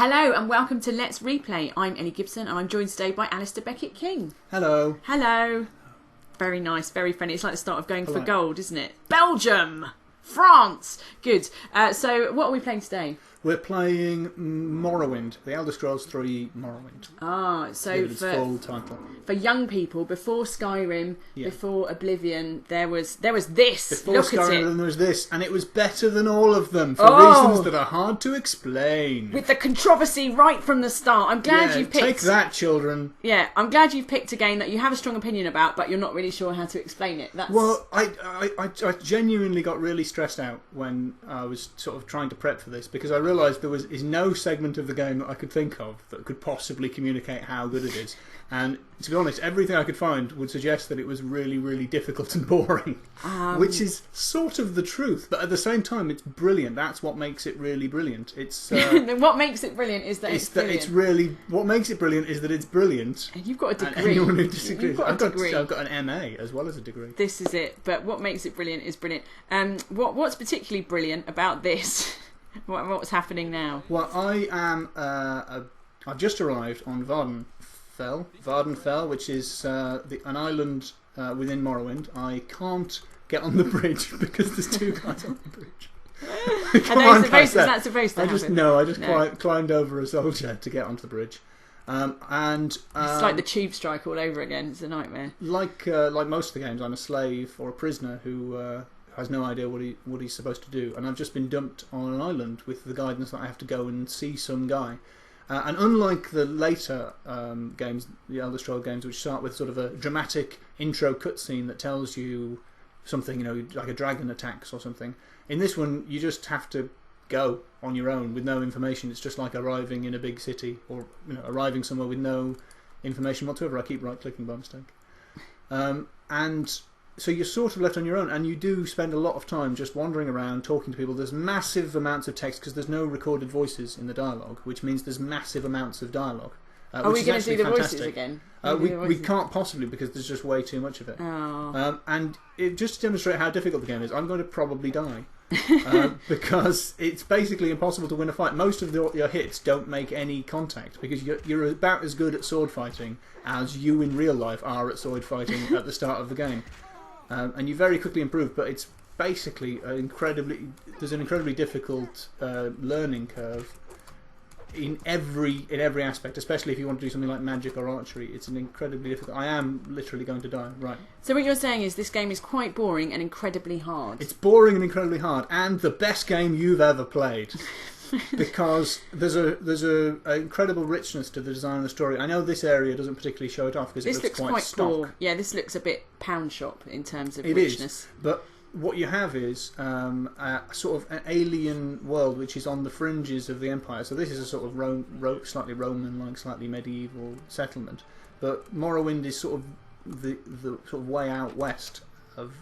Hello and welcome to Let's Replay. I'm Ellie Gibson and I'm joined today by Alasdair Beckett-King. Hello. Hello. Very nice, very friendly. It's like the start of Going for Gold, isn't it? Belgium! France! Good. So what are we playing today? We're playing Morrowind, the Elder Scrolls 3 Morrowind. Ah, so full title. For young people, before Skyrim, before Oblivion, there was this. Before Look Skyrim, at it. there was this, and it was better than all of them for reasons that are hard to explain. With the controversy right from the start. I'm glad you've picked... Take that, children. Yeah, I'm glad you've picked a game that you have a strong opinion about, but you're not really sure how to explain it. Well, I genuinely got really stressed out when I was sort of trying to prep for this, because I realised there is no segment of the game that I could think of that could possibly communicate how good it is. And to be honest, everything I could find would suggest that it was really, really difficult and boring, which is sort of the truth. But at the same time, it's brilliant. That's what makes it really brilliant. It's what makes it brilliant is that it's brilliant. It's really what makes it brilliant is that it's brilliant. And you've got a degree. And anyone who disagrees, I've got an MA as well as a degree. This is it. But what makes it brilliant is brilliant. What's particularly brilliant about this? What's happening now? Well, I am. I've just arrived on Vardenfell, which is an island within Morrowind. I can't get on the bridge because there's two guys on the bridge. Is that supposed to happen? I just climbed over a soldier to get onto the bridge. It's like the tube strike all over again. It's a nightmare. Like most of the games, I'm a slave or a prisoner who has no idea what he's supposed to do, and I've just been dumped on an island with the guidance that I have to go and see some guy. And unlike the later games, the Elder Scrolls games, which start with sort of a dramatic intro cutscene that tells you something, like a dragon attacks or something, in this one you just have to go on your own with no information. It's just like arriving in a big city, or arriving somewhere with no information whatsoever. I keep right-clicking by mistake. And so you're sort of left on your own, and you do spend a lot of time just wandering around, talking to people. There's massive amounts of text because there's no recorded voices in the dialogue, which means there's massive amounts of dialogue. Are we going to do the voices again? We can't possibly, because there's just way too much of it. Oh. And just to demonstrate how difficult the game is, I'm going to probably die. Because it's basically impossible to win a fight. Most of your hits don't make any contact, because you're about as good at sword fighting as you in real life are at sword fighting at the start of the game. And you very quickly improve, but it's basically there's an incredibly difficult learning curve in every aspect, especially if you want to do something like magic or archery. It's an incredibly difficult. I am literally going to die. Right. So what you're saying is this game is quite boring and incredibly hard. It's boring and incredibly hard, and the best game you've ever played. Because there's a incredible richness to the design of the story. I know this area doesn't particularly show it off because it looks quite stock. Yeah, this looks a bit pound shop in terms of richness. It is, but what you have is a sort of an alien world which is on the fringes of the Empire. So this is a sort of slightly Roman-like, slightly medieval settlement. But Morrowind is sort of the sort of way out west of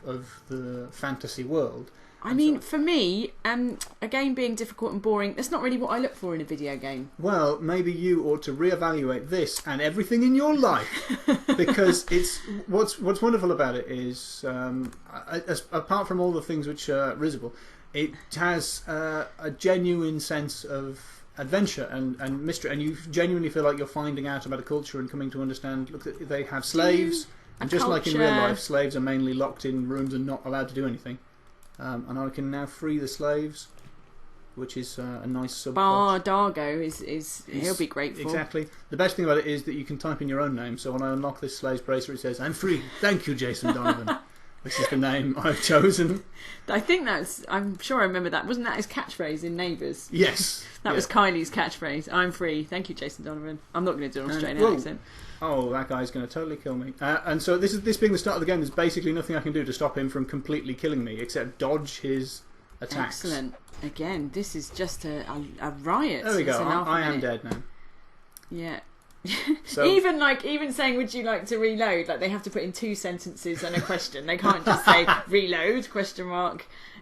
the fantasy world. I mean, for me, a game being difficult and boring, that's not really what I look for in a video game. Well, maybe you ought to reevaluate this and everything in your life, because it's what's wonderful about it is, apart from all the things which are risible, it has a genuine sense of adventure and mystery, and you genuinely feel like you're finding out about a culture and coming to understand. Look, they have slaves, and just like in real life, slaves are mainly locked in rooms and not allowed to do anything. And I can now free the slaves, which is a nice subplot. Dargo he'll be grateful. Exactly. The best thing about it is that you can type in your own name. So when I unlock this slave's bracelet, it says, "I'm free. Thank you, Jason Donovan." This is the name I've chosen. I'm sure I remember that. Wasn't that his catchphrase in Neighbours? Yes. That was Kylie's catchphrase. "I'm free. Thank you, Jason Donovan." I'm not going to do an Australian accent. Oh, that guy's going to totally kill me. And so this being the start of the game, there's basically nothing I can do to stop him from completely killing me, except dodge his attacks. Excellent. Again, this is just a riot. There we go. I am dead now. Yeah. So, even saying "would you like to reload," like they have to put in 2 sentences and a question. They can't just say "reload?" ?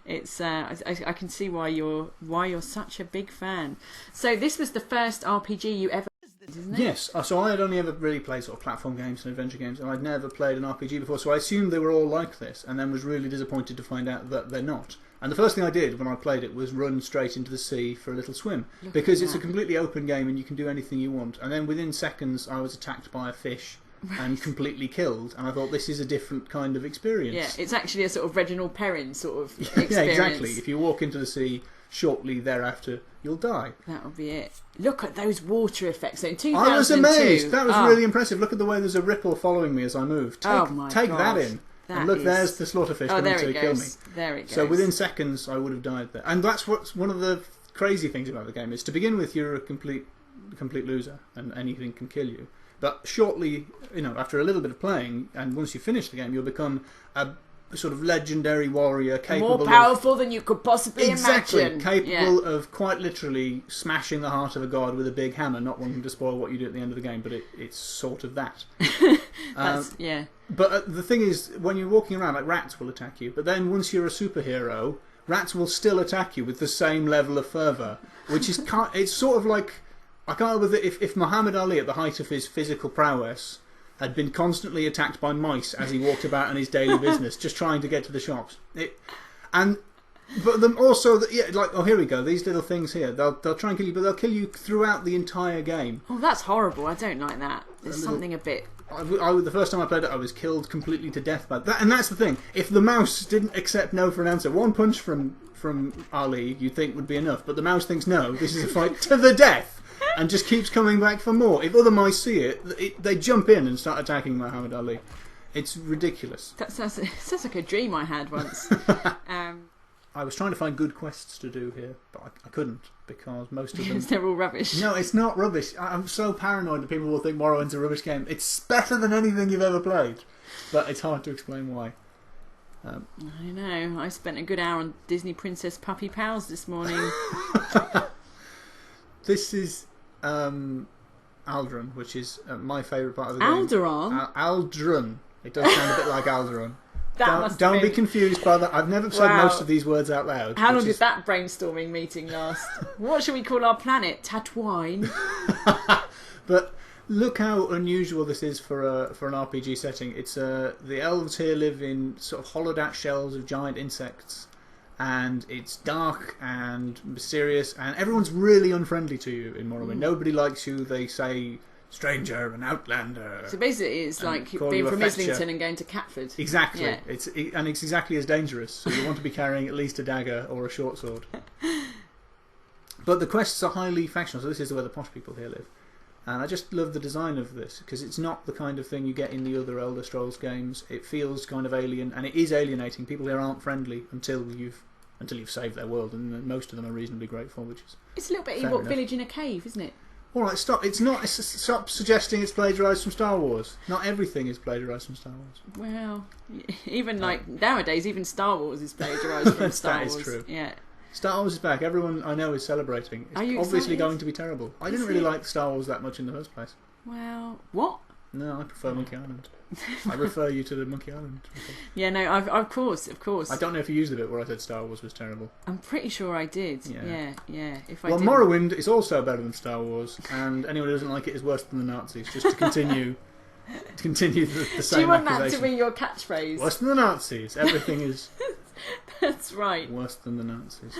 It's I can see why you're such a big fan. So this was the first RPG you ever did, isn't it? Yes. So I had only ever really played sort of platform games and adventure games, and I'd never played an RPG before. So I assumed they were all like this, and then was really disappointed to find out that they're not. And the first thing I did when I played it was run straight into the sea for a little swim. Because it's a completely open game and you can do anything you want. And then within seconds I was attacked by a fish and completely killed. And I thought, this is a different kind of experience. Yeah, it's actually a sort of Reginald Perrin sort of experience. Yeah, exactly. If you walk into the sea shortly thereafter, you'll die. That'll be it. Look at those water effects. So in 2002, I was amazed. That was really impressive. Look at the way there's a ripple following me as I move. Take that in. And look, there's the slaughterfish coming to kill me. There it goes. So within seconds, I would have died there. And that's what's one of the crazy things about the game is, to begin with, you're a complete loser, and anything can kill you. But shortly, after a little bit of playing, and once you finish the game, you'll become a sort of legendary warrior, capable more powerful than you could possibly imagine. Capable of quite literally smashing the heart of a god with a big hammer. Not wanting to spoil what you do at the end of the game, but it's sort of that. Yeah. But the thing is, when you're walking around, like, rats will attack you. But then once you're a superhero, rats will still attack you with the same level of fervour, which is it's sort of like, I can't remember if Muhammad Ali at the height of his physical prowess had been constantly attacked by mice as he walked about in his daily business, just trying to get to the shops. But also, here we go. These little things here, they'll try and kill you, but they'll kill you throughout the entire game. Oh, that's horrible. I don't like that. There's something a bit. The first time I played it, I was killed completely to death by that. And that's the thing. If the mouse didn't accept no for an answer, one punch from Ali you'd think would be enough, but the mouse thinks no, this is a fight to the death, and just keeps coming back for more. If other mice see it, they jump in and start attacking Muhammad Ali. It's ridiculous. That sounds like a dream I had once. I was trying to find good quests to do here, but I couldn't, because most of them... They're all rubbish. No, it's not rubbish. I'm so paranoid that people will think Morrowind's a rubbish game. It's better than anything you've ever played, but it's hard to explain why. I know. I spent a good hour on Disney Princess Puppy Pals this morning. This is Aldrin, which is my favourite part of the game. Alderaan? Aldrin. It does sound a bit like Alderaan. Don't be confused by that. I've never said most of these words out loud. How long did that brainstorming meeting last? What should we call our planet? Tatooine? But look how unusual this is for an RPG setting. It's the elves here live in sort of hollowed out shells of giant insects, and it's dark and mysterious, and everyone's really unfriendly to you in Morrowind. Nobody likes you. They say stranger and outlander. So basically it's like being from Islington and going to Catford. Exactly. Yeah. It's exactly as dangerous. So you want to be carrying at least a dagger or a short sword. But the quests are highly factional, so this is where the posh people here live. And I just love the design of this, because it's not the kind of thing you get in the other Elder Scrolls games. It feels kind of alien, and it is alienating. People here aren't friendly until you've saved their world, and most of them are reasonably grateful, which is it's a little bit Ewok Village in a cave, isn't it? All right, stop. Stop suggesting it's plagiarised from Star Wars. Not everything is plagiarised from Star Wars. Well, even nowadays, even Star Wars is plagiarised from Star Wars. That is true. Yeah. Star Wars is back. Everyone I know is celebrating. It's obviously going to be terrible. I didn't really like Star Wars that much in the first place. Well, what? No, I prefer Monkey Island. I refer you to the Monkey Island. Yeah, no, of course. I don't know if you used the bit where I said Star Wars was terrible. I'm pretty sure I did. Yeah. Morrowind is also better than Star Wars, and anyone who doesn't like it is worse than the Nazis. Just to continue the same. Do you want that to be your catchphrase? Worse than the Nazis. Everything is. That's right. Worse than the Nazis.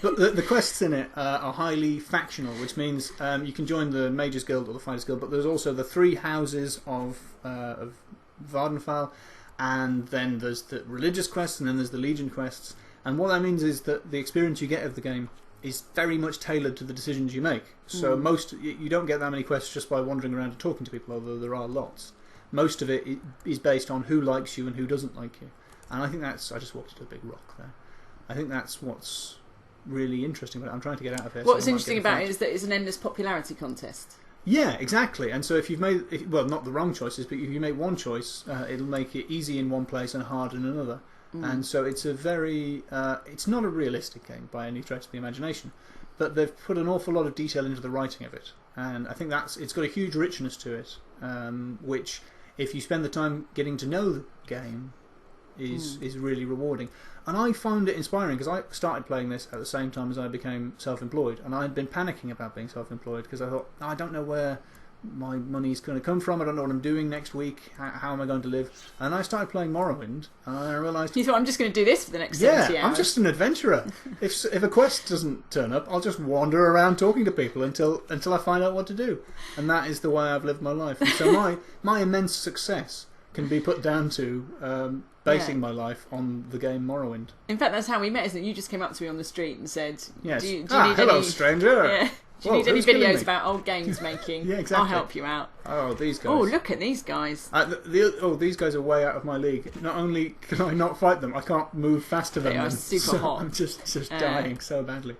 But the quests in it are highly factional, which means you can join the Mages Guild or the Fighters Guild, but there's also the 3 houses of Vardenfell, and then there's the religious quests, and then there's the Legion quests. And what that means is that the experience you get of the game is very much tailored to the decisions you make. So you don't get that many quests just by wandering around and talking to people, although there are lots. Most of it is based on who likes you and who doesn't like you. And I think I just walked into a big rock there. I think that's what's really interesting about it. I'm trying to get out of here. What's interesting about it is that it's an endless popularity contest. Yeah, exactly. And so if you've made, not the wrong choices, but if you make one choice, it'll make it easy in one place and hard in another. And so it's a very, it's not a realistic game by any stretch of the imagination, but they've put an awful lot of detail into the writing of it. And I think it's got a huge richness to it, which if you spend the time getting to know the game, is really rewarding. And I found it inspiring because I started playing this at the same time as I became self-employed, and I had been panicking about being self-employed because I thought, I don't know where my money's going to come from. I don't know what I'm doing next week. How am I going to live? And I started playing Morrowind, and I realised... You thought, I'm just going to do this for the next 70 hours. I'm just an adventurer. If a quest doesn't turn up, I'll just wander around talking to people until I find out what to do. And that is the way I've lived my life. And so my immense success can be put down to basing my life on the game Morrowind. In fact, that's how we met, isn't it? You just came up to me on the street and said, yes. do you need hello, any... stranger. Yeah. Do you need any videos about old games making? Yeah, exactly. I'll help you out. Oh, these guys. Oh, look at these guys. These guys are way out of my league. Not only can I not fight them, I can't move faster than them. They are super hot. I'm just dying so badly.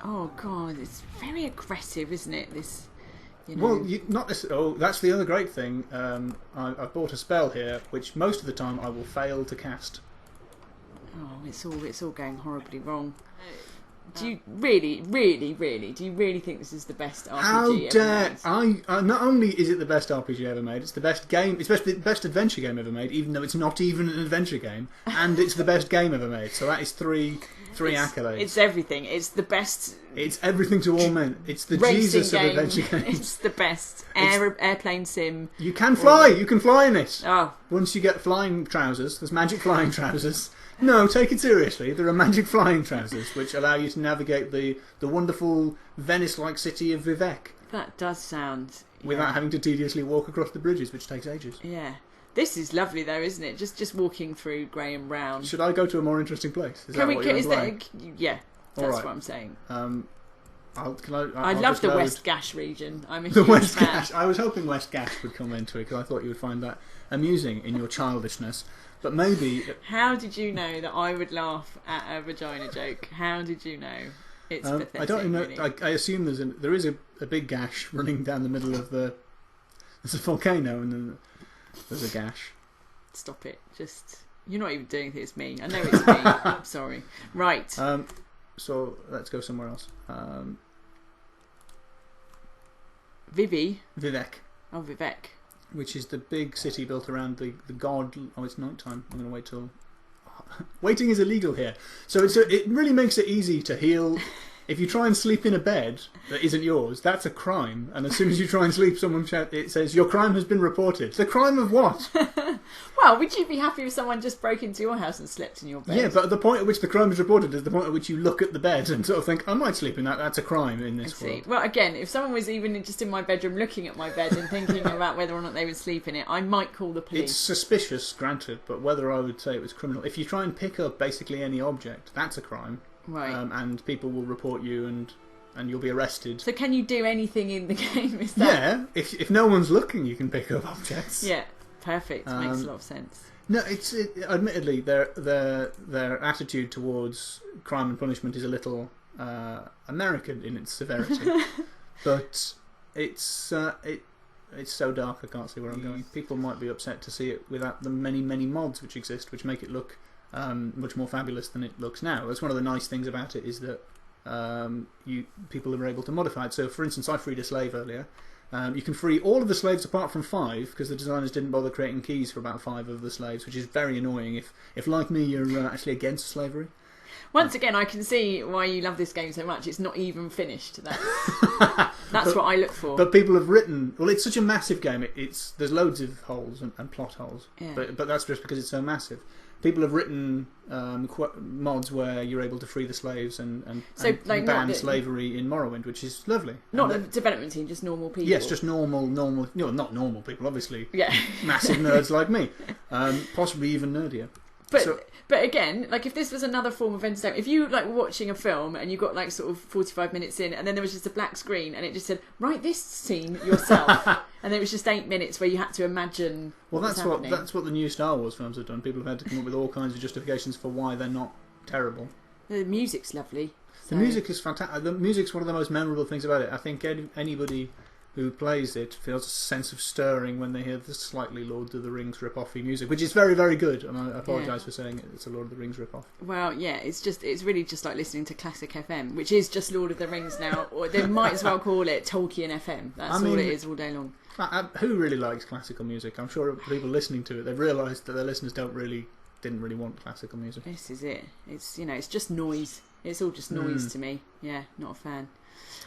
Oh, God. It's very aggressive, isn't it? This... You know. Well, not this. Oh, that's the other great thing. I've bought a spell here, which most of the time I will fail to cast. Oh, it's all going horribly wrong. Do you really think this is the best RPG How dare ever made? I not only is it the best RPG ever made, it's the best game, it's the best adventure game ever made, even though it's not even an adventure game, and it's the best game ever made. So that is three accolades. It's everything. It's the best. It's everything to all men. It's the Jesus of adventure games. It's the best. Airplane sim. You can fly. You can fly in it. Oh. Once you get flying trousers, there's magic flying trousers. No, take it seriously. There are magic flying trousers which allow you to navigate the wonderful Venice-like city of Vivek. That does sound... Without having to tediously walk across the bridges, which takes ages. Yeah. This is lovely though, isn't it? Just walking through Graham Brown. Should I go to a more interesting place? Yeah, that's what I'm saying. I love the West Gash region. I'm a the huge West fan. Gash. I was hoping West Gash would come into it because I thought you would find that amusing in your childishness. But maybe... How did you know that I would laugh at a vagina joke? How did you know? It's pathetic. I don't know. Really. I assume there is a big gash running down the middle of the... There's a volcano and then there's a gash. Stop it. You're not even doing it. It's me. I know it's me. I'm sorry. Right. So let's go somewhere else. Vivek. Oh, Vivek. Which is the big city built around the god... Oh, it's night time. I'm going to wait till... Waiting is illegal here. So it really makes it easy to heal... If you try and sleep in a bed that isn't yours, that's a crime. And as soon as you try and sleep, it says, your crime has been reported. The crime of what? Well, would you be happy if someone just broke into your house and slept in your bed? Yeah, but the point at which the crime is reported is the point at which you look at the bed and sort of think, I might sleep in that. That's a crime in this world. Well, again, if someone was even just in my bedroom looking at my bed and thinking about whether or not they would sleep in it, I might call the police. It's suspicious, granted, but whether I would say it was criminal. If you try and pick up basically any object, that's a crime. Right. And people will report you and you'll be arrested. So can you do anything in the game? Is that... Yeah, if no one's looking, you can pick up objects. Yeah, perfect. Makes a lot of sense. No, admittedly their attitude towards crime and punishment is a little American in its severity, but it's so dark I can't see where I'm going. People might be upset to see it without the many mods which exist, which make it look much more fabulous than it looks now. That's one of the nice things about it, is that people are able to modify it. So, for instance, I freed a slave earlier. You can free all of the slaves apart from 5, because the designers didn't bother creating keys for about 5 of the slaves, which is very annoying if like me, you're actually against slavery. Once again, I can see why you love this game so much. It's not even finished. That's what I look for. But people have written... Well, it's such a massive game. There's loads of holes and plot holes. Yeah. But that's just because it's so massive. People have written mods where you're able to free the slaves and ban slavery in Morrowind, which is lovely. Not the development team, just normal people. Yes, just normal... No, not normal people, obviously. Yeah. Massive nerds like me. Possibly even nerdier. But again, like if this was another form of entertainment, if you like were watching a film and you got like sort of 45 minutes in and then there was just a black screen and it just said, write this scene yourself, and there was just 8 minutes where you had to imagine that's what the new Star Wars films have done. People have had to come up with all kinds of justifications for why they're not terrible. The music's lovely. The music is fantastic. The music's one of the most memorable things about it. I think anybody who plays it feels a sense of stirring when they hear the slightly Lord of the Rings rip-offy music, which is very, very good, and I apologise for saying it's a Lord of the Rings rip-off. Well, yeah, it's really just like listening to Classic FM, which is just Lord of the Rings now, or they might as well call it Tolkien FM. That's all it is all day long. Who really likes classical music? I'm sure people listening to it, they've realised that their listeners didn't really want classical music. This is it. It's it's just noise. It's all just noise to me. Yeah, not a fan.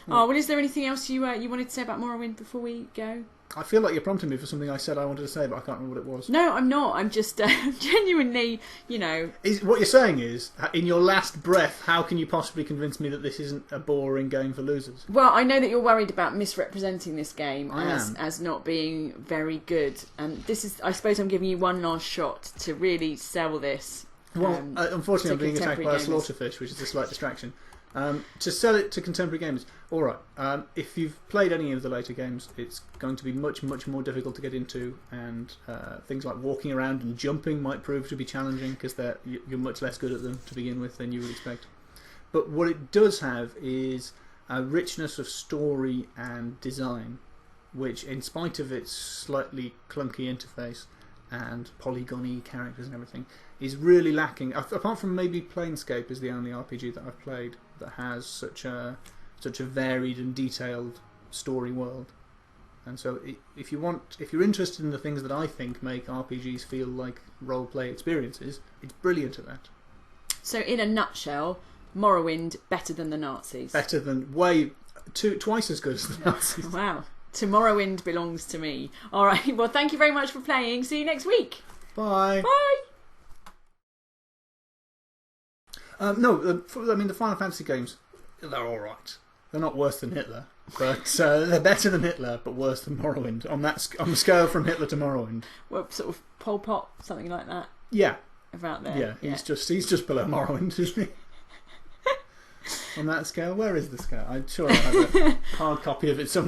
Oh, well, is there anything else you wanted to say about Morrowind before we go? I feel like you're prompting me for something I said I wanted to say, but I can't remember what it was. No, I'm not. I'm just genuinely, What you're saying is, in your last breath, how can you possibly convince me that this isn't a boring game for losers? Well, I know that you're worried about misrepresenting this game I am. as not being very good. And this is, I suppose I'm giving you one last shot to really sell this. Well, unfortunately, I'm being attacked by a gamers. slaughterfish, which is a slight distraction. To sell it to contemporary gamers, alright, if you've played any of the later games, it's going to be much, much more difficult to get into, and things like walking around and jumping might prove to be challenging because you're much less good at them to begin with than you would expect. But what it does have is a richness of story and design, which, in spite of its slightly clunky interface and polygon-y characters and everything, is really lacking. Apart from maybe Planescape is the only RPG that I've played that has such a varied and detailed story world. And so, if you're interested in the things that I think make RPGs feel like role-play experiences, it's brilliant at that. So, in a nutshell, Morrowind better than the Nazis. Better than twice as good as the Nazis. Wow. Tomorrowwind belongs to me. All right. Well, thank you very much for playing. See you next week. Bye. Bye. The Final Fantasy games, they're alright. They're not worse than Hitler, but they're better than Hitler, but worse than Morrowind, on the scale from Hitler to Morrowind. Well, sort of Pol Pot, something like that. Yeah. About there. Yeah, he's just below Morrowind, isn't he? On that scale? Where is the scale? I'm sure I have a hard copy of it somewhere.